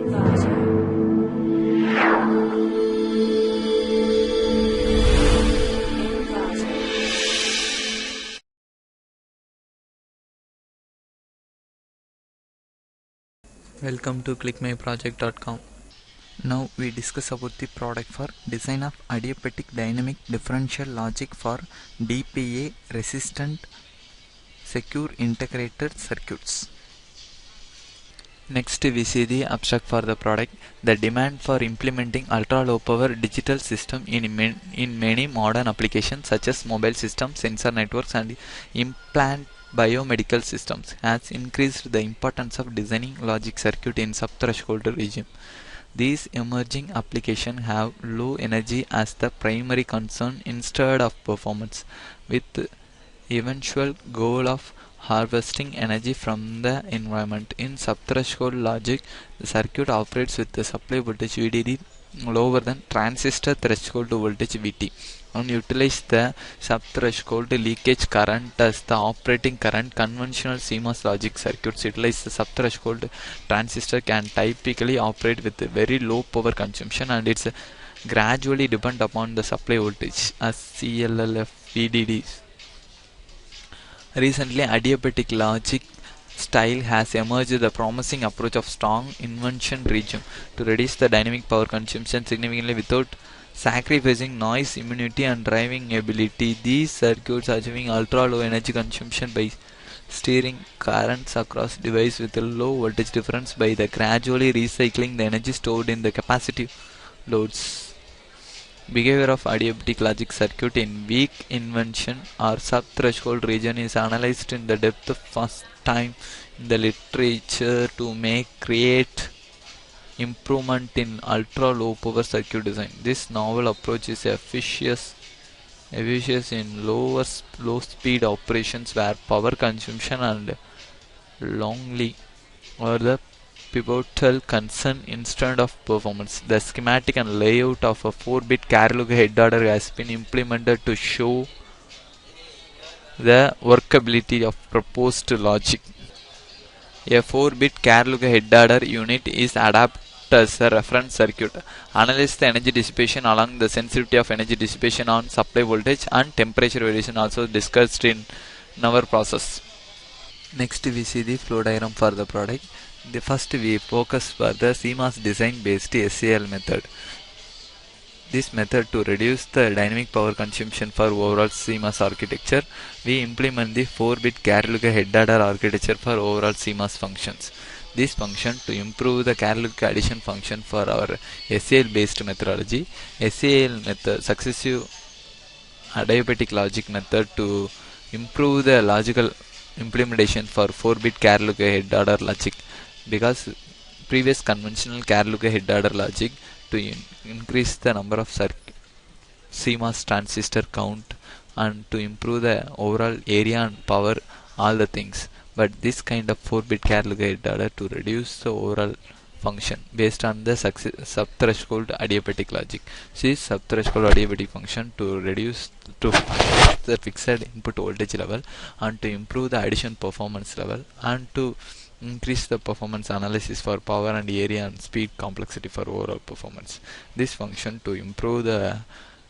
Welcome to ClickMyProject.com. Now we discuss about the product for design of adiabatic dynamic differential logic for DPA-resistant secure integrated circuits. Next we see the abstract for the product. The demand for implementing ultra-low power digital system in many modern applications such as mobile systems, sensor networks and implant biomedical systems has increased the importance of designing logic circuit in sub-threshold regime. These emerging applications have low energy as the primary concern instead of performance, with the eventual goal of harvesting energy from the environment. In sub-threshold logic, the circuit operates with the supply voltage VDD lower than transistor threshold voltage VT and utilize the sub-threshold leakage current as the operating current. Conventional CMOS logic circuits utilize the sub-threshold transistor can typically operate with very low power consumption and it's gradually depend upon the supply voltage as CLLF VDDs. Recently, adiabatic logic style has emerged the promising approach of strong inversion regime to reduce the dynamic power consumption significantly without sacrificing noise immunity and driving ability. These circuits achieving ultra-low energy consumption by steering currents across device with a low voltage difference by the gradually recycling the energy stored in the capacitive loads. Behavior of adiabatic logic circuit in weak inversion or sub-threshold region is analyzed in the depth first time in the literature to create improvement in ultra-low power circuit design. This novel approach is efficacious in low speed operations where power consumption and longly are the pivotal concern instead of performance. The schematic and layout of a 4-bit carry head order has been implemented to show the workability of proposed logic. A 4-bit carry head order unit is adapted as a reference circuit. Analyze the energy dissipation along the sensitivity of energy dissipation on supply voltage and temperature variation also discussed in our process. Next we see the flow diagram for the product. The first we focus for the CMOS design based SAL method. This method to reduce the dynamic power consumption for overall CMOS architecture. We implement the 4-bit carry head order architecture for overall CMOS functions. This function to improve the carry addition function for our SAL based methodology. SAL method successive adiabatic logic method to improve the logical implementation for 4-bit carry head order logic, because previous conventional carry head order logic to increase the number of CMOS transistor count and to improve the overall area and power, all the things. But this kind of 4-bit carry head order to reduce the overall function based on the sub-threshold adiabatic logic. See sub-threshold adiabatic function to reduce to the fixed input voltage level and to improve the addition performance level and to increase the performance analysis for power and area and speed complexity for overall performance. This function to improve the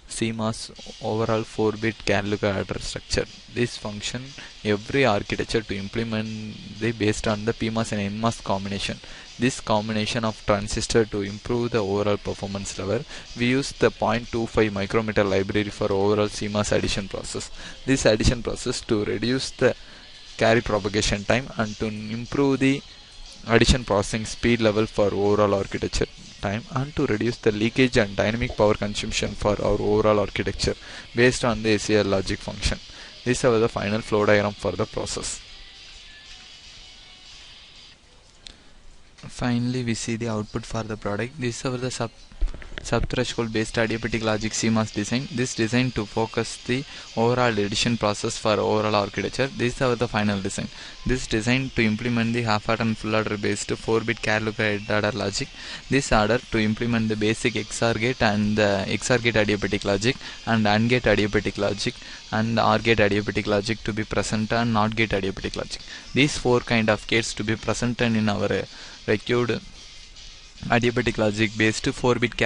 CMOS overall 4-bit carry order structure. This function every architecture to implement based on the PMOS and NMOS combination. This combination of transistor to improve the overall performance level. We use the 0.25 micrometer library for overall CMOS addition process. This addition process to reduce the carry propagation time and to improve the addition processing speed level for overall architecture time and to reduce the leakage and dynamic power consumption for our overall architecture based on the SAL logic function. These are the final flow diagram for the process. Finally, we see the output for the product. These are the sub-threshold based adiabatic logic CMOS design. This design to focus the overall addition process for overall architecture. These are the final design. This design to implement the half-order and full-order based 4-bit carry head order logic. This order to implement the basic XOR gate and the XOR gate adiabatic logic and AND gate adiabatic logic and OR gate adiabatic logic to be present and NOT gate adiabatic logic. These 4 kind of gates to be present in our required Adiabatic logic based 4-bit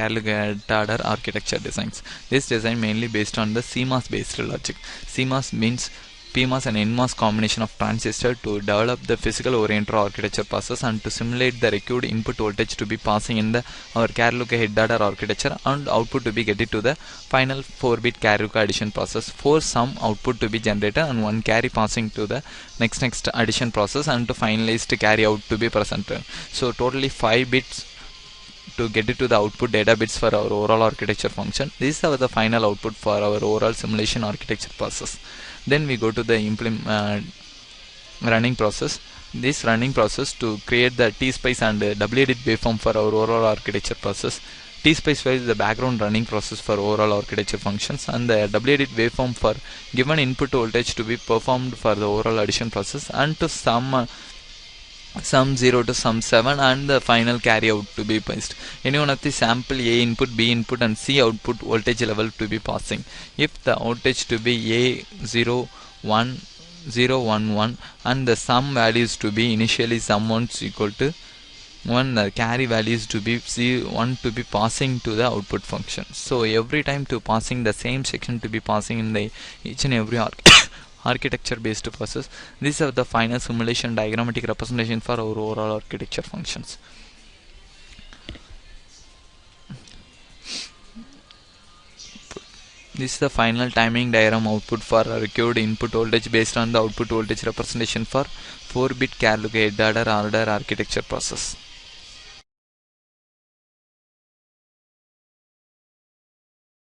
adder architecture designs. This design mainly based on the CMOS based logic. CMOS means PMOS and NMOS combination of transistor to develop the physical oriented architecture process and to simulate the required input voltage to be passing in the our Karaluka head adder architecture and output to be getting to the final 4-bit Karaluka addition process. 4 sum output to be generated and 1 carry passing to the next addition process and to finalize to carry out to be presented. So totally 5 bits to get it to the output data bits for our overall architecture function. These are the final output for our overall simulation architecture process. Then we go to the running process. This running process to create the T-Spice and W-edit waveform for our overall architecture process. T-Spice file is the background running process for overall architecture functions, and the W-edit waveform for given input voltage to be performed for the overall addition process, and to sum 0 to sum 7 and the final carry out to be passed. Any one of the sample A input, B input and C output voltage level to be passing. If the voltage to be A 0, 1, 0, 1, 1 and the sum values to be initially sum 1 is equal to 1, the carry values to be C1 to be passing to the output function. So every time to passing the same section to be passing in the each and every architecture based process. These are the final simulation diagrammatic representation for our overall architecture functions. This is the final timing diagram output for a required input voltage based on the output voltage representation for 4-bit Karaluka head adder architecture process.